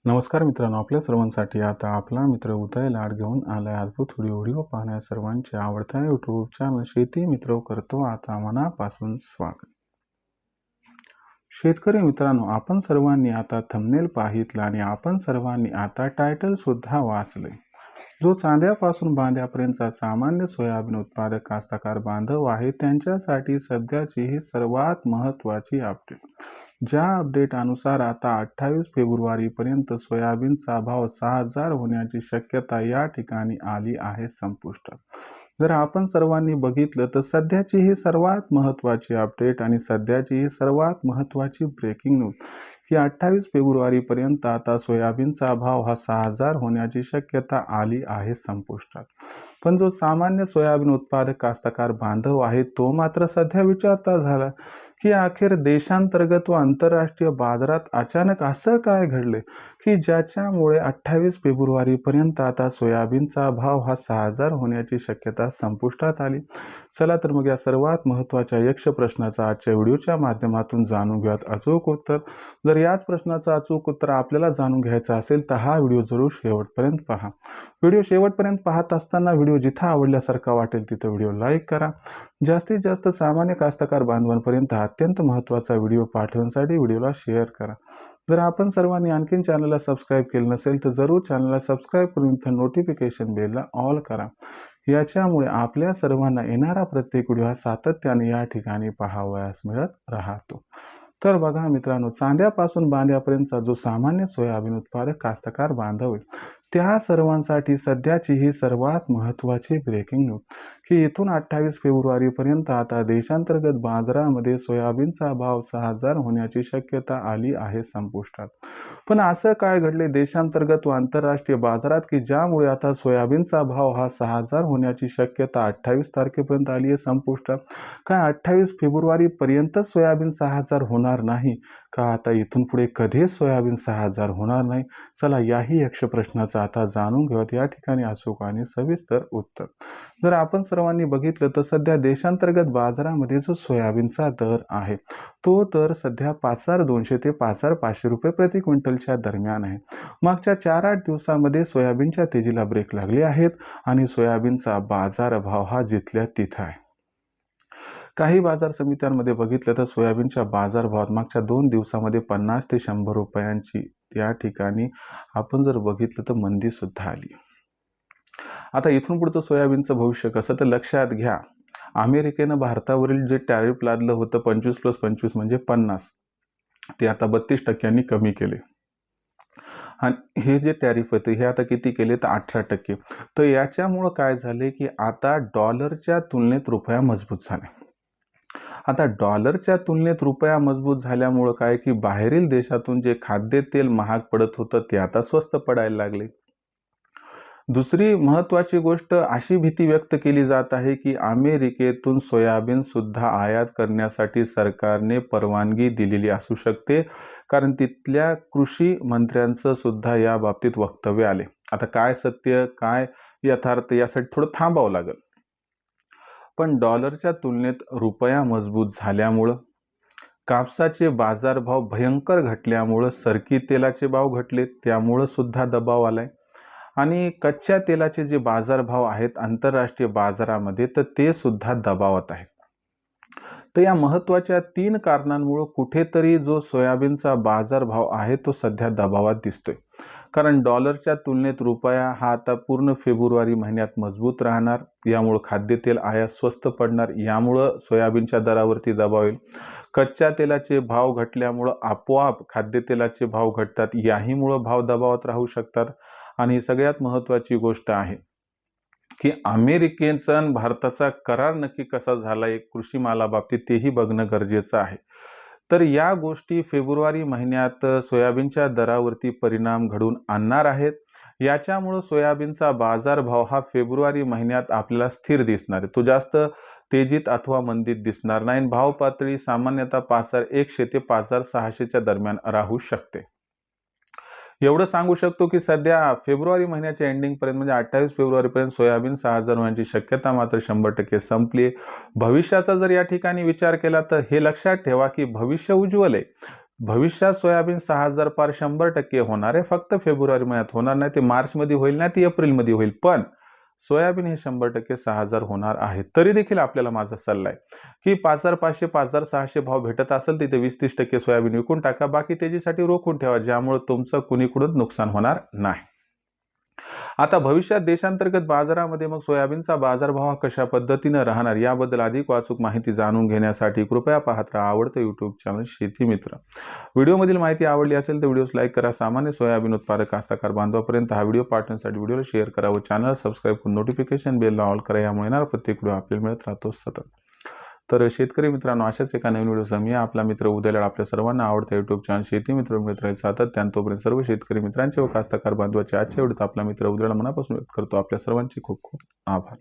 नमस्कार मित्रांनो, आपल्या सर्वांसाठी आता आपला मित्र उदय लाड घेऊन आलाय अद्भुत व्हिडिओ पाहण्यास सर्वांचे आवडत्या यूट्यूब चॅनल शेती मित्र करतो आता मनापासून स्वागत. शेतकरी मित्रांनो, आपण सर्वांनी आता थंबनेल पाहितला आणि आपण सर्वांनी आता टायटल सुद्धा वाचले. जो चांद्यापासून बांध्यापर्यंतचा सामान्य सोयाबीन उत्पादक कास्तकार बांधव आहे त्यांच्यासाठी सध्याची ही सर्वात महत्त्वाची अपडेट. ज्या अपडेट अनुसार आता 28 फेब्रुवारीपर्यंत सोयाबीनचा भाव 6,000 होण्याची शक्यता या ठिकाणी आली आहे संपुष्टात. जर आपण सर्वांनी बघितलं तर सध्याची ही सर्वात महत्त्वाची अपडेट आणि सध्याची ही सर्वात महत्त्वाची ब्रेकिंग न्यूज ही 28 फेब्रुवारीपर्यंत आता सोयाबीनचा भाव हा 6,000 होण्याची शक्यता आली आहे संपुष्टात. पण जो सामान्य सोयाबीन उत्पादक कास्तकार बांधव आहे तो मात्र सध्या विचारता झाला की अखेर देशांतर्गत व आंतरराष्ट्रीय बाजारात अचानक असं काय घडले की ज्याच्यामुळे 28 फेब्रुवारीपर्यंत आता सोयाबीनचा भाव हा 6,000 होण्याची शक्यता संपुष्टात आली. चला तर मग या सर्वात महत्त्वाच्या यक्ष प्रश्नाचा आजच्या व्हिडिओच्या माध्यमातून जाणून घेऊयात अचूक उत्तर. जर याच प्रश्नाचं अचूक उत्तर आपल्याला जाणून घ्यायचं असेल तर हा व्हिडिओ जरूर शेवटपर्यंत पहा. व्हिडिओ शेवटपर्यंत पाहत असताना व्हिडिओ जिथं आवडल्यासारखा वाटेल तिथं व्हिडिओ लाईक करा. जास्तीत जास्त सामान्य कास्तकार बांधवांपर्यंत अत्यंत महत्त्वाचा व्हिडिओ पाठवण्यासाठी व्हिडिओला शेअर करा. जर आपण सर्वांनी आणखीन चॅनलला सबस्क्राईब केलं नसेल तर जरूर चॅनलला सबस्क्राईब करून इथं नोटिफिकेशन बेलला ऑल करा. याच्यामुळे आपल्या सर्वांना येणारा प्रत्येक व्हिडिओ हा सातत्याने या ठिकाणी पाहावयास मिळत राहतो. तर बघा मित्रांनो, चांद्यापासून बांध्यापर्यंतचा जो सामान्य सोयाबीन उत्पादक कास्तकार बांधव आहे त्या सर्वांसाठी सध्याची ही सर्वात महत्त्वाची ब्रेकिंग न्यूज की इथून 28 फेब्रुवारीपर्यंत आता देशांतर्गत बाजारामध्ये सोयाबीनचा भाव 6,000 होण्याची शक्यता आली आहे संपुष्टात. पण असं काय घडले देशांतर्गत व आंतरराष्ट्रीय बाजारात की ज्यामुळे आता सोयाबीनचा भाव हा 6,000 होण्याची शक्यता 28 तारखेपर्यंत आली आहे संपुष्टात. काय 28 फेब्रुवारीपर्यंत सोयाबीन 6,000 होणार नाही का आता इथून पुढे कधीच सोयाबीन 6,000 होणार नाही? चला याही यक्ष प्रश्नाचं आता जाणून घेऊयात या ठिकाणी अचूक आणि सविस्तर उत्तर. जर आपण सर्वांनी बघितलं तर सध्या देशांतर्गत बाजारामध्ये जो सोयाबीनचा दर आहे तो दर सध्या 5,200 ते 5,500 रुपये प्रति क्विंटलच्या दरम्यान आहे. मागच्या 4-8 दिवसामध्ये सोयाबीनच्या तेजीला ब्रेक लागले आहेत आणि सोयाबीनचा बाजारभाव हा जिथल्या तिथं आहे. काही बाजार समित्यांमध्ये बघितलं तर सोयाबीनच्या बाजारभावात मागच्या 2 दिवसामध्ये 50 ते 100 रुपयांची त्या ठिकाणी आपण जर बघितलं तर मंदी सुद्धा आली. आता इथून पुढचं सोयाबीनचं भविष्य कसं तर लक्षात घ्या. अमेरिकेनं भारतावरील जे टॅरिफ लादलं होतं 25+25 म्हणजे 50 ते आता 32% कमी केले. आणि हे जे टॅरिफ होते हे आता किती केले तर 18%. तर याच्यामुळं काय झाले की आता डॉलरच्या तुलनेत रुपया मजबूत झाला. आता डॉलरच्या तुलनेत रुपया मजबूत झाल्यामुळं काय की बाहेरील देशातून जे खाद्यतेल महाग पडत होतं ते आता स्वस्त पडायला लागले. दुसरी महत्त्वाची गोष्ट अशी भीती व्यक्त केली जात आहे की अमेरिकेतून सोयाबीन सुद्धा आयात करण्यासाठी सरकारने परवानगी दिलेली असू शकते, कारण तिथल्या कृषी मंत्र्यांचं सुद्धा या बाबतीत वक्तव्य आले. आता काय सत्य काय यथार्थ यासाठी थोडं थांबावं लागेल. पण डॉलरच्या तुलनेत रुपया मजबूत झाल्यामुळं, कापसाचे बाजारभाव भयंकर घटल्यामुळं, सरकी तेलाचे भाव घटले त्यामुळं सुद्धा दबाव आलाय आणि कच्च्या तेलाचे जे बाजारभाव आहेत आंतरराष्ट्रीय बाजारामध्ये तर ते सुद्धा दबावात आहेत. तर या महत्त्वाच्या 3 कारणांमुळे कुठेतरी जो सोयाबीनचा बाजारभाव आहे तो सध्या दबावात दिसतोय. कारण डॉलरच्या तुलनेत रुपया हा आता पूर्ण फेब्रुवारी महिन्यात मजबूत राहणार, यामुळे खाद्यतेल आयात स्वस्त पडणार, यामुळं सोयाबीनच्या दरावरती दबाव येईल. कच्च्या तेलाचे भाव घटल्यामुळं आपोआप खाद्यतेलाचे भाव घटतात, याहीमुळं भाव दबावात राहू शकतात. आणि सगळ्यात महत्त्वाची गोष्ट आहे की अमेरिकेचा आणि भारताचा करार नक्की कसा झाला आहे कृषी मालाबाबतीत तेही बघणं गरजेचं आहे. तर या गोष्टी फेब्रुवारी महिन्यात सोयाबीनच्या दरावरती परिणाम घडून आणणार आहेत. याच्यामुळं सोयाबीनचा बाजारभाव हा फेब्रुवारी महिन्यात आपल्याला स्थिर दिसणार आहे. तो जास्त तेजीत अथवा मंदीत दिसणार नाही. भाव पातळी सामान्यतः 5,100 ते 5,600च्या दरम्यान राहू शकते. एवढं सांगू शकतो की सध्या फेब्रुवारी महिन्याच्या एंडिंगपर्यंत म्हणजे 28 फेब्रुवारीपर्यंत सोयाबीन 6,000 होण्याची शक्यता मात्र 100% संपली. भविष्याचा जर या ठिकाणी विचार केला तर हे लक्षात ठेवा की भविष्य उज्ज्वल आहे. भविष्यात सोयाबीन 6,000 पार 100% होणार आहे. फक्त फेब्रुवारी महिन्यात होणार नाही, ते मार्चमध्ये होईल नाही ते एप्रिलमध्ये होईल, पण सोयाबीन हे 100% 6,000 होणार आहे. तरी देखील आपल्याला माझा सल्ला आहे की 5,500 5,600 भाव भेटत असेल तिथे 20-30% सोयाबीन विकून टाका, बाकी त्याच्यासाठी रोखून ठेवा, ज्यामुळे तुमचं कुणीकडून नुकसान होणार नाही. आता भविष्यात देशांतर्गत बाजारामध्ये मग सोयाबीनचा बाजारभाव कशा पद्धतीने राहणार याबद्दल अधिक अचूक माहिती जाणून घेण्यासाठी कृपया पाहत राहा आवडतं यूट्यूब चॅनल शेती मित्र. व्हिडिओमधील माहिती आवडली असेल तर व्हिडिओस लाईक करा. सामान्य सोयाबीन उत्पादक कास्तकार बांधवापर्यंत हा व्हिडिओ पाठवण्यासाठी व्हिडिओला शेअर करा व चॅनल सबस्क्राईब करून नोटिफिकेशन बेल ऑल करा. यामुळे येणारा प्रत्येक व्हिडिओ आपल्याला मिळत राहतो सतत. तर शेतकरी मित्रांनो, अशाच एका नवीन व्हिडिओ मी आपला मित्र उद्याला आपल्या सर्वांना आवडतं यूट्यूब चॅनल शेती मित्र मिळत राहील सातत्याने. तोपर्यंत सर्व शेतकरी मित्रांचे व कास्तकार बांधवाचे आजच्या व्हिडिओत आपला मित्र उद्याला मनापासून व्यक्त करतो. आपल्या सर्वांचे खूप खूप आभार.